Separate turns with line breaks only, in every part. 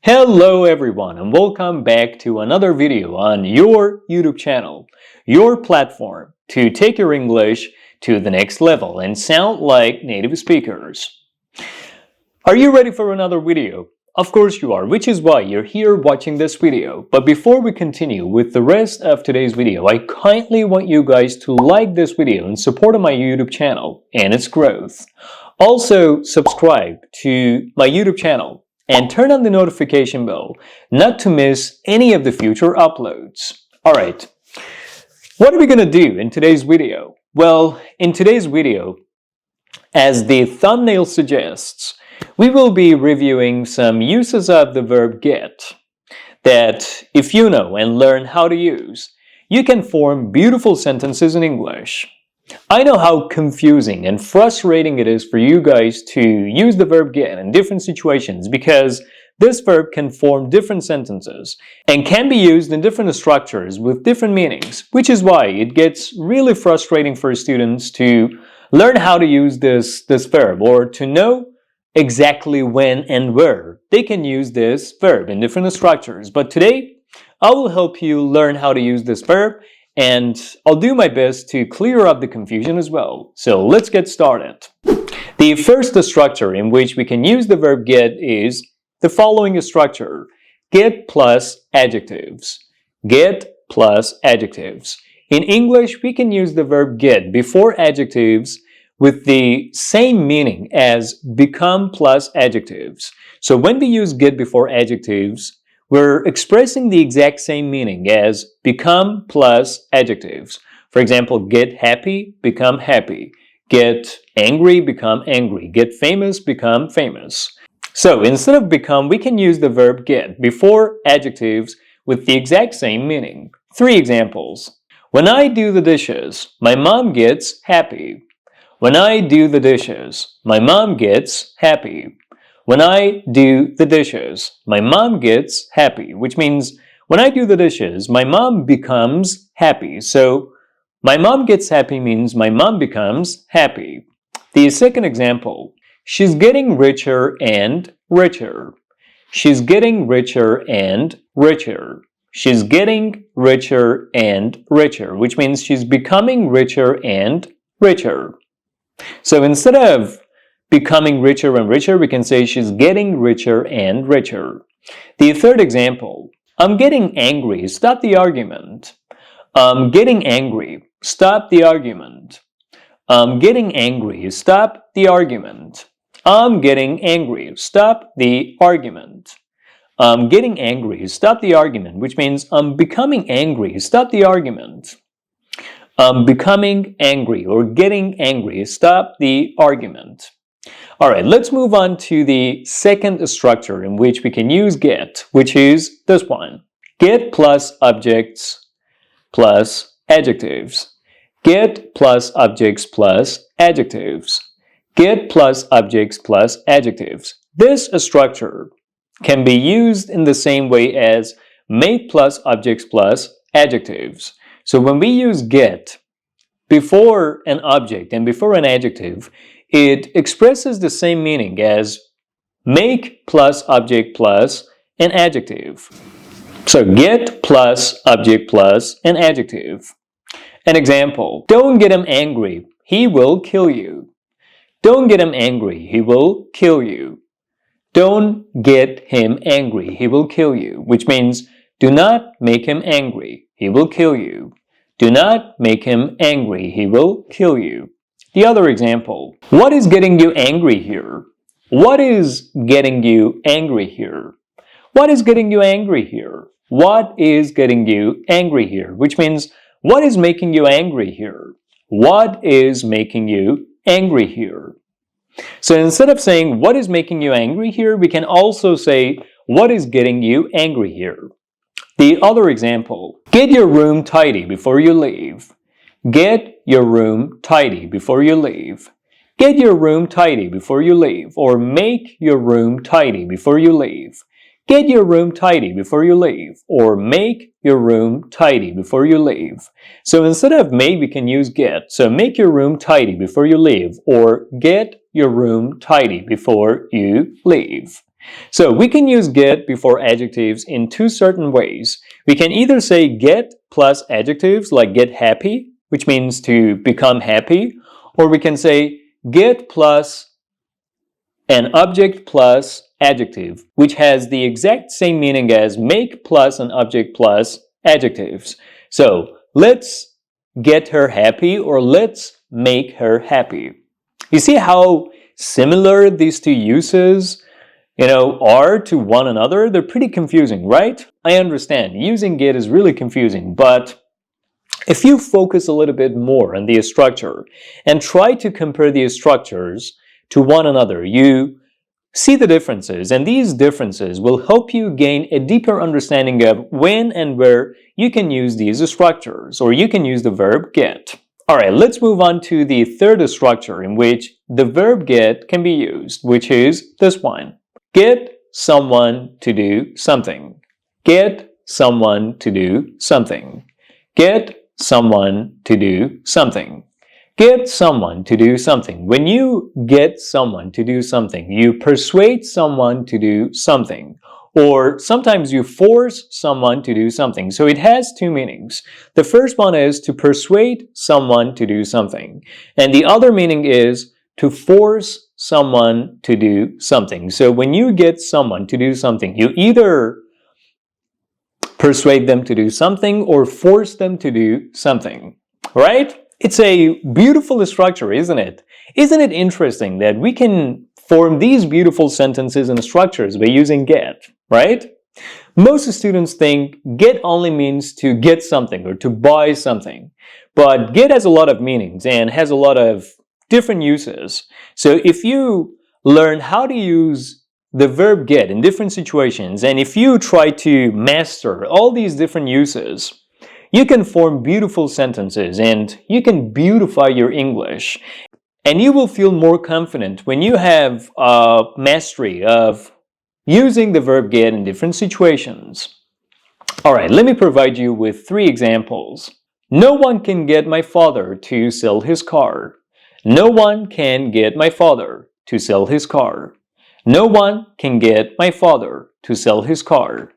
Hello everyone and welcome back to another video on your YouTube channel, your platform to take your English to the next level and sound like native speakers. Are you ready for another video? Of course you are, which is why you're here watching this video. But before we continue with the rest of today's video, I kindly want you guys to like this video in support of my YouTube channel and its growth. Also, subscribe to my YouTube channel and turn on the notification bell not to miss any of the future uploads. Alright, what are we going to do in today's video? Well, in today's video, as the thumbnail suggests, we will be reviewing some uses of the verb get that, if you know and learn how to use, you can form beautiful sentences in English. I know how confusing and frustrating it is for you guys to use the verb get in different situations because this verb can form different sentences and can be used in different structures with different meanings, which is why it gets really frustrating for students to learn how to use this verb or to know exactly when and where they can use this verb in different structures. But today, I will help you learn how to use this verb, and I'll do my best to clear up the confusion as well. So let's get started. The first structure in which we can use the verb get is the following structure: get plus adjectives. Get plus adjectives. In English, we can use the verb get before adjectives with the same meaning as become plus adjectives. So when we use get before adjectives, we're expressing the exact same meaning as become plus adjectives. For example, get happy, become happy. Get angry, become angry. Get famous, become famous. So instead of become, we can use the verb get before adjectives with the exact same meaning. 3 examples. When I do the dishes, my mom gets happy. When I do the dishes, my mom gets happy. When I do the dishes, my mom gets happy, which means when I do the dishes, my mom becomes happy. So my mom gets happy means my mom becomes happy. The second example, she's getting richer and richer. She's getting richer and richer. She's getting richer and richer, which means she's becoming richer and richer. So instead of becoming richer and richer, we can say she's getting richer and richer. The third example, I'm getting angry, stop the argument. I'm getting angry, stop the argument. I'm getting angry, stop the argument. I'm getting angry, stop the argument. I'm getting angry, stop the argument, which means I'm becoming angry, stop the argument. Becoming angry or getting angry, stop the argument. Alright, let's move on to the second structure in which we can use get, which is this one. Get plus objects plus adjectives. Get plus objects plus adjectives. Get plus objects plus adjectives. This structure can be used in the same way as make plus objects plus adjectives. So when we use get before an object and before an adjective, it expresses the same meaning as make plus object plus an adjective. So get plus object plus an adjective. An example, don't get him angry, he will kill you. Don't get him angry, he will kill you. Don't get him angry, he will kill you, which means do not make him angry, he will kill you. Do not make him angry, he will kill you. The other example, what is getting you angry here? What is getting you angry here? What is getting you angry here? What is getting you angry here? Which means, what is making you angry here? What is making you angry here? So instead of saying, what is making you angry here, we can also say, what is getting you angry here? The other example, get your room tidy before you leave. Get your room tidy before you leave. Get your room tidy before you leave, or make your room tidy before you leave. Get your room tidy before you leave, or make your room tidy before you leave. So instead of make, we can use get. So make your room tidy before you leave, or get your room tidy before you leave. So we can use get before adjectives in two certain ways. We can either say get plus adjectives like get happy, which means to become happy, or we can say get plus an object plus adjective, which has the exact same meaning as make plus an object plus adjectives. So let's get her happy or let's make her happy. You see how similar these two uses are to one another? They're pretty confusing, right? I understand. Using get is really confusing, but if you focus a little bit more on the structure and try to compare the structures to one another, you see the differences, and these differences will help you gain a deeper understanding of when and where you can use these structures, or you can use the verb get. Alright, let's move on to the third structure in which the verb get can be used, which is this one. Get someone to do something. Get someone to do something. Get someone to do something. Get someone to do something. When you get someone to do something, you persuade someone to do something. Or sometimes you force someone to do something. So it has two meanings. The first one is to persuade someone to do something. And the other meaning is to force someone to do something. So when you get someone to do something, you either persuade them to do something or force them to do something, right? It's a beautiful structure, isn't it? Isn't it interesting that we can form these beautiful sentences and structures by using get, right? Most students think get only means to get something or to buy something, but get has a lot of meanings and has a lot of different uses. So if you learn how to use the verb get in different situations, and if you try to master all these different uses, you can form beautiful sentences and you can beautify your English. And you will feel more confident when you have mastery of using the verb get in different situations. Alright, let me provide you with 3 examples. No one can get my father to sell his car. No one can get my father to sell his car. No one can get my father to sell his car.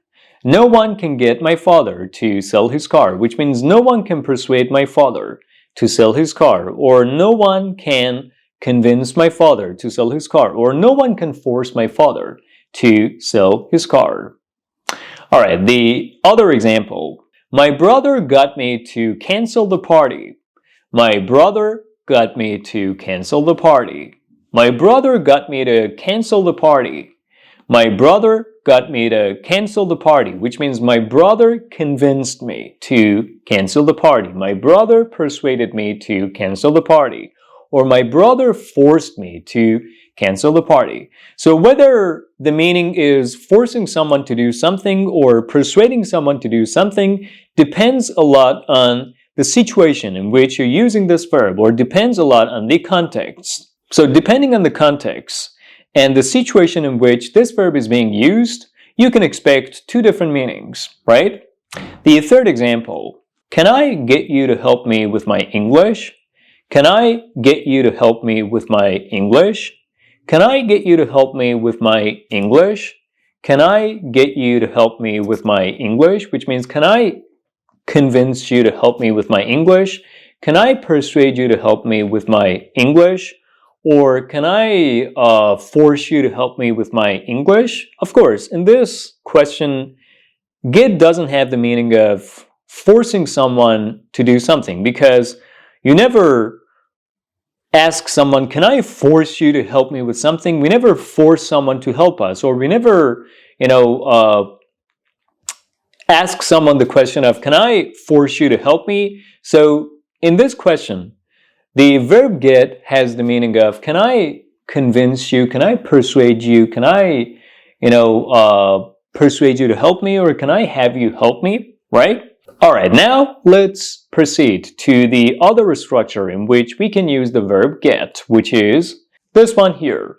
No one can get my father to sell his car, which means no one can persuade my father to sell his car, or no one can convince my father to sell his car, or no one can force my father to sell his car. Alright, the other example. My brother got me to cancel the party. My brother got me to cancel the party. My brother got me to cancel the party. My brother got me to cancel the party, which means my brother convinced me to cancel the party. My brother persuaded me to cancel the party. Or my brother forced me to cancel the party. So whether the meaning is forcing someone to do something or persuading someone to do something depends a lot on the situation in which you're using this verb, or depends a lot on the context. So depending on the context and the situation in which this verb is being used, you can expect 2 different meanings, right? The third example, can I get you to help me with my English? Can I get you to help me with my English? Can I get you to help me with my English? Can I get you to help me with my English? Which means, can I convince you to help me with my English? Can I persuade you to help me with my English? Or can I force you to help me with my English? Of course, in this question, get doesn't have the meaning of forcing someone to do something, because you never ask someone, can I force you to help me with something? We never force someone to help us, or we never, ask someone the question of, can I force you to help me? So in this question, the verb get has the meaning of, can I convince you? Can I persuade you? Can I, persuade you to help me? Or can I have you help me? Right? Alright, now let's proceed to the other structure in which we can use the verb get, which is this one here.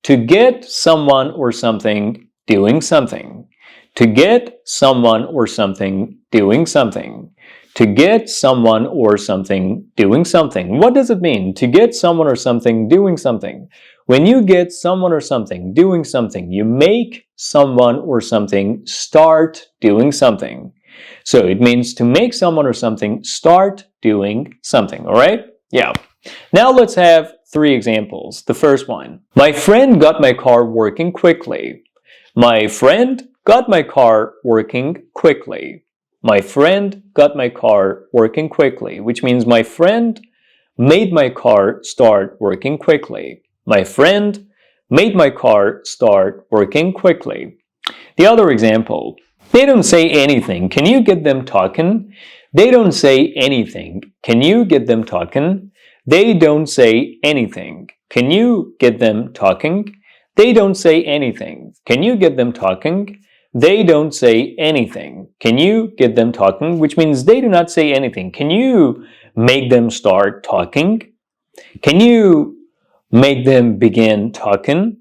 To get someone or something doing something. To get someone or something doing something. To get someone or something doing something. What does it mean to get someone or something doing something? When you get someone or something doing something, you make someone or something start doing something. So it means to make someone or something start doing something, all right? Yeah. Now let's have 3 examples. The first one. My friend got my car working quickly. My friend got my car working quickly. My friend got my car working quickly, which means my friend made my car start working quickly. My friend made my car start working quickly. The other example. They don't say anything. Can you get them talking? They don't say anything. Can you get them talking? They don't say anything. Can you get them talking? They don't say anything. Can you get them talking? They don't say anything. Can you get them talking? Which means they do not say anything. Can you make them start talking? Can you make them begin talking?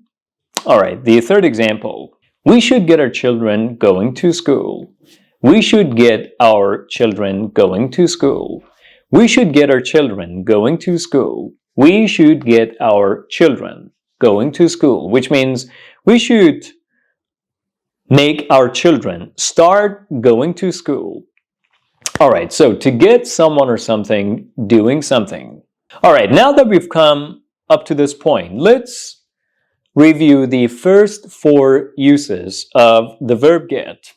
All right, the third example. We should get our children going to school. We should get our children going to school. We should get our children going to school. We should get our children going to school, which means we should make our children start going to school. All right, so to get someone or something doing something. All right, now that we've come up to this point, let's review the first 4 uses of the verb get,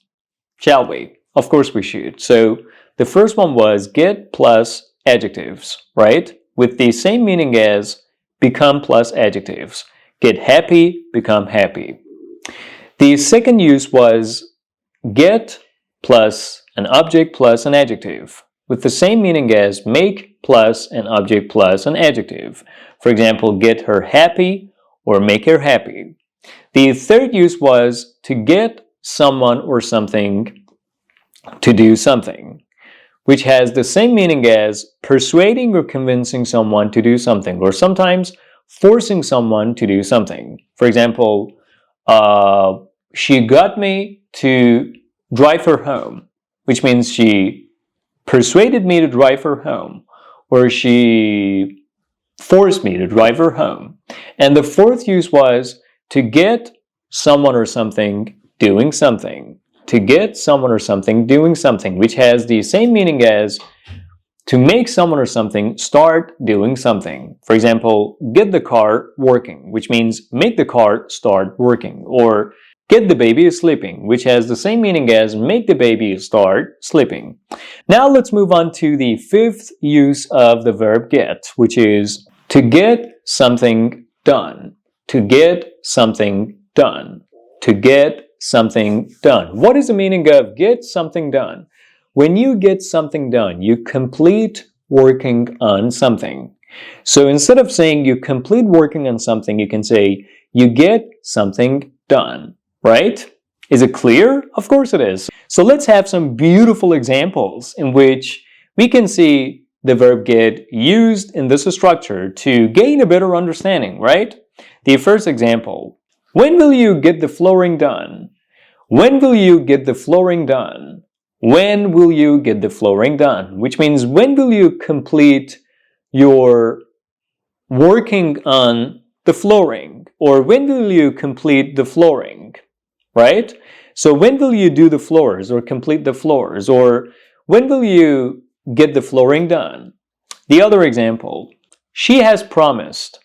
shall we? Of course we should. So the first one was get plus adjectives, right? With the same meaning as become plus adjectives. Get happy, become happy. The second use was get plus an object plus an adjective, with the same meaning as make plus an object plus an adjective. For example, get her happy or make her happy. The third use was to get someone or something to do something, which has the same meaning as persuading or convincing someone to do something, or sometimes forcing someone to do something. For example, she got me to drive her home, which means she persuaded me to drive her home, or she forced me to drive her home. And the fourth use was to get someone or something doing something. To get someone or something doing something, which has the same meaning as to make someone or something start doing something. For example, get the car working, which means make the car start working. Or get the baby sleeping, which has the same meaning as make the baby start sleeping. Now let's move on to the fifth use of the verb get, which is to get something done. To get something done. To get something done. What is the meaning of get something done? When you get something done, you complete working on something. So instead of saying you complete working on something, you can say you get something done, right? Is it clear? Of course it is. So let's have some beautiful examples in which we can see the verb get used in this structure to gain a better understanding, right? The first example. When will you get the flooring done? When will you get the flooring done? When will you get the flooring done? Which means when will you complete your working on the flooring? Or when will you complete the flooring? Right? So when will you do the floors or complete the floors? Or when will you get the flooring done? The other example. She has promised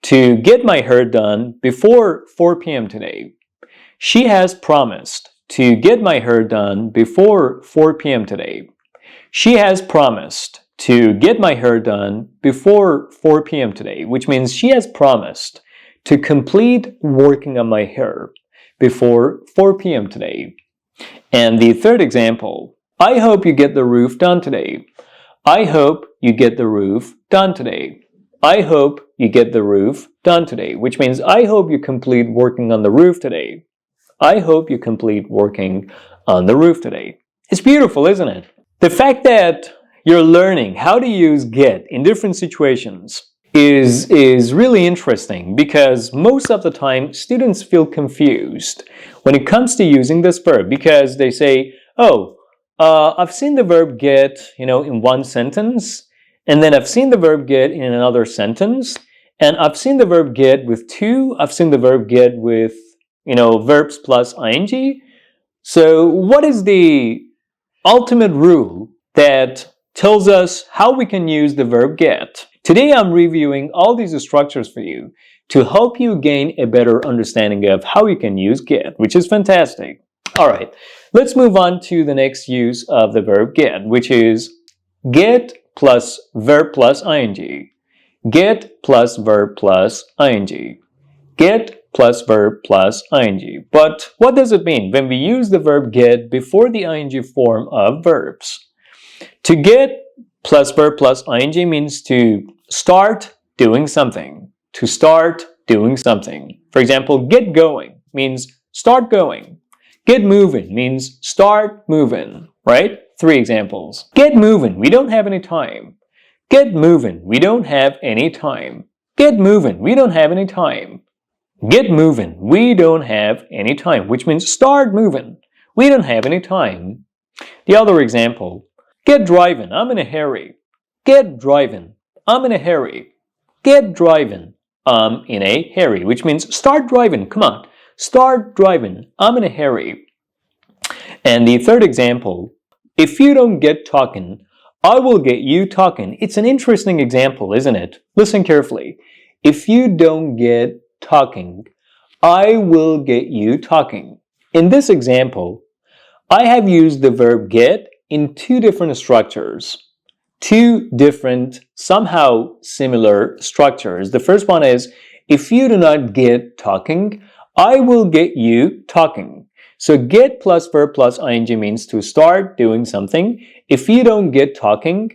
to get my hair done before 4 p.m. today. She has promised to get my hair done before 4 p.m. today. She has promised to get my hair done before 4 p.m. today, which means she has promised to complete working on my hair before 4 p.m. today. And the third example, I hope you get the roof done today. I hope you get the roof done today. I hope you get the roof done today, which means I hope you complete working on the roof today. I hope you complete working on the roof today. It's beautiful, isn't it? The fact that you're learning how to use get in different situations is really interesting because most of the time students feel confused when it comes to using this verb because they say, oh, I've seen the verb get, in one sentence, and then I've seen the verb get in another sentence, And I've seen the verb get with to. I've seen the verb get with, verbs plus ing. So what is the ultimate rule that tells us how we can use the verb get? Today I'm reviewing all these structures for you to help you gain a better understanding of how you can use get, which is fantastic. All right, let's move on to the next use of the verb get, which is get plus verb plus ing. Get plus verb plus ing. Get plus verb plus ing. But what does it mean when we use the verb get before the ing form of verbs? To get plus verb plus ing means to start doing something. To start doing something. For example, get going means start going. Get moving means start moving, right? 3 examples. Get moving, we don't have any time. Get moving, we don't have any time. Get moving, we don't have any time. Get moving, we don't have any time, which means start moving. We don't have any time. The other example, get driving, I'm in a hurry. Get driving, I'm in a hurry. Get driving, I'm in a hurry, which means start driving, come on. Start driving, I'm in a hurry. And the third example, if you don't get talking, I will get you talking. It's an interesting example, isn't it? Listen carefully. If you don't get talking, I will get you talking. In this example, I have used the verb get in 2 different structures. 2 different, somehow similar structures. The first one is, if you do not get talking, I will get you talking. So get plus verb plus ing means to start doing something. If you don't get talking,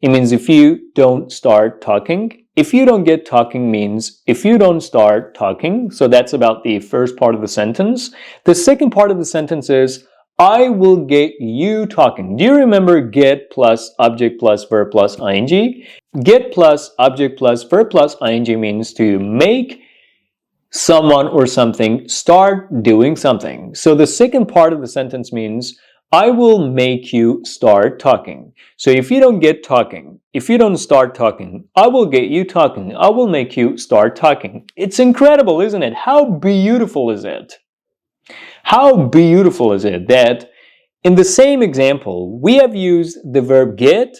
it means if you don't start talking. If you don't get talking means if you don't start talking. So that's about the first part of the sentence. The second part of the sentence is, I will get you talking. Do you remember get plus object plus verb plus ing? Get plus object plus verb plus ing means to make someone or something start doing something. So the second part of the sentence means, I will make you start talking. So if you don't get talking, if you don't start talking, I will get you talking. I will make you start talking. It's incredible, isn't it? How beautiful is it? How beautiful is it that in the same example, we have used the verb get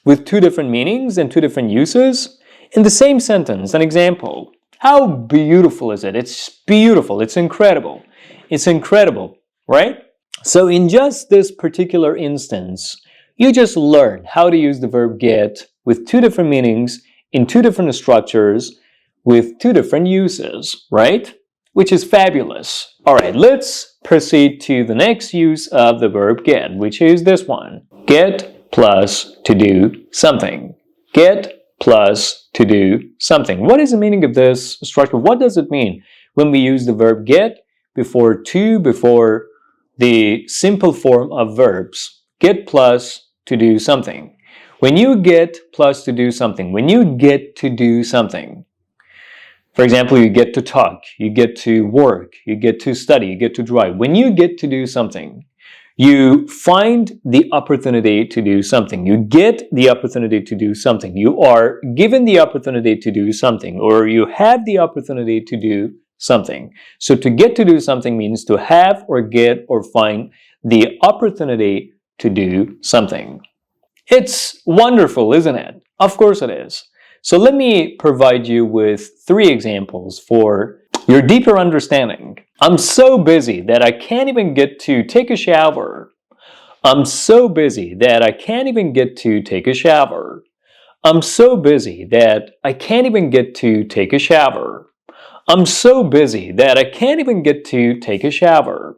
with 2 different meanings and 2 different uses in the same sentence, an example. How beautiful is it? It's beautiful. It's incredible. It's incredible, right? So in just this particular instance, you just learned how to use the verb get with 2 different meanings in 2 different structures with 2 different uses, right? Which is fabulous. All right, let's proceed to the next use of the verb get, which is this one. Get plus to do something. Get plus to do something. What is the meaning of this structure? What does it mean when we use the verb get before to, before the simple form of verbs? Get plus to do something. When you get plus to do something, when you get to do something, for example, you get to talk, you get to work, you get to study, you get to drive. When you get to do something, you find the opportunity to do something. You get the opportunity to do something. You are given the opportunity to do something, or you have the opportunity to do something. So to get to do something means to have or get or find the opportunity to do something. It's wonderful, isn't it? Of course it is. So let me provide you with 3 examples for your deeper understanding. I'm so busy that I can't even get to take a shower. I'm so busy that I can't even get to take a shower. I'm so busy that I can't even get to take a shower. I'm so busy that I can't even get to take a shower.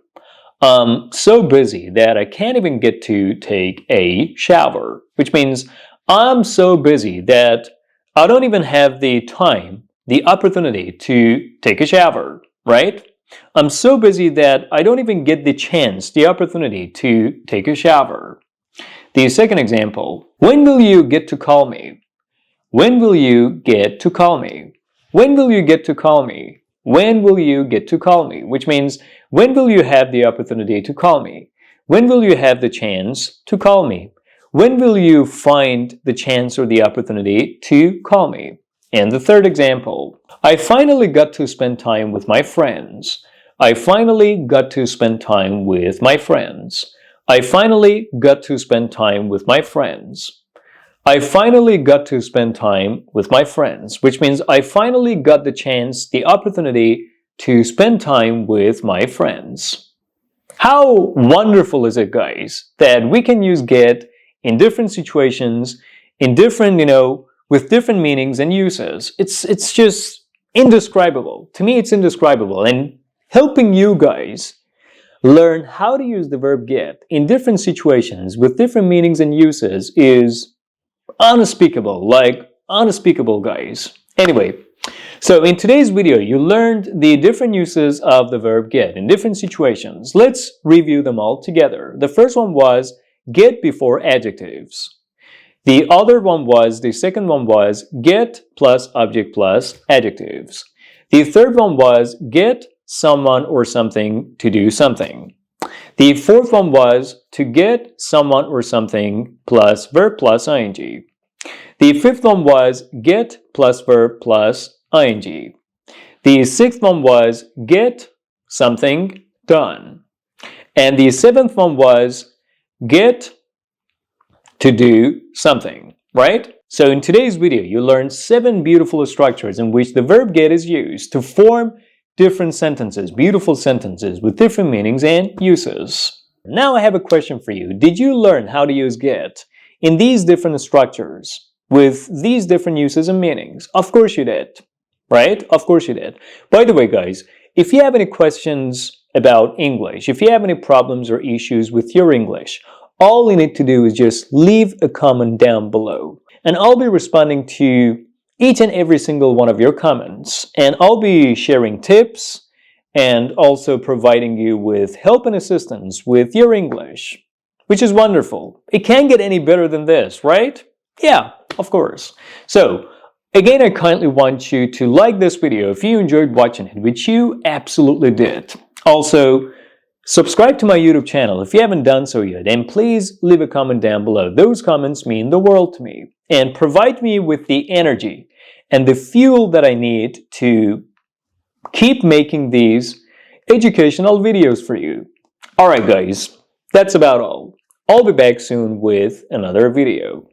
I'm so busy that I can't even get to take a shower, which means I'm so busy that I don't even have the time, the opportunity to take a shower, right? I'm so busy that I don't even get the chance, the opportunity to take a shower. The second example, when will you get to call me? When will you get to call me? When will you get to call me? When will you get to call me? Which means, when will you have the opportunity to call me? When will you have the chance to call me? When will you find the chance or the opportunity to call me? And the third example, I finally got to spend time with my friends. I finally got to spend time with my friends. I finally got to spend time with my friends. I finally got to spend time with my friends, which means I finally got the chance, the opportunity to spend time with my friends. How wonderful is it, guys, that we can use get in different situations, in different, with different meanings and uses. It's just indescribable. To me, it's indescribable. And helping you guys learn how to use the verb get in different situations with different meanings and uses is unspeakable, like unspeakable, guys. Anyway, so in today's video, you learned the different uses of the verb get in different situations. Let's review them all together. The first one was get before adjectives. The second one was get plus object plus adjectives. The third one was get someone or something to do something. The fourth one was to get someone or something plus verb plus ing. The fifth one was get plus verb plus ing. The sixth one was get something done. And the seventh one was get to do something, right? So in today's video, you learned 7 beautiful structures in which the verb get is used to form different sentences, beautiful sentences with different meanings and uses. Now I have a question for you. Did you learn how to use get in these different structures with these different uses and meanings? Of course you did, right? Of course you did. By the way, guys, if you have any questions about English, if you have any problems or issues with your English, all you need to do is just leave a comment down below. And I'll be responding to each and every single one of your comments. And I'll be sharing tips and also providing you with help and assistance with your English, which is wonderful. It can't get any better than this, right? Yeah, of course. So, again, I kindly want you to like this video if you enjoyed watching it, which you absolutely did. Also, subscribe to my YouTube channel if you haven't done so yet, and please leave a comment down below. Those comments mean the world to me and provide me with the energy and the fuel that I need to keep making these educational videos for you. Alright guys, that's about all. I'll be back soon with another video.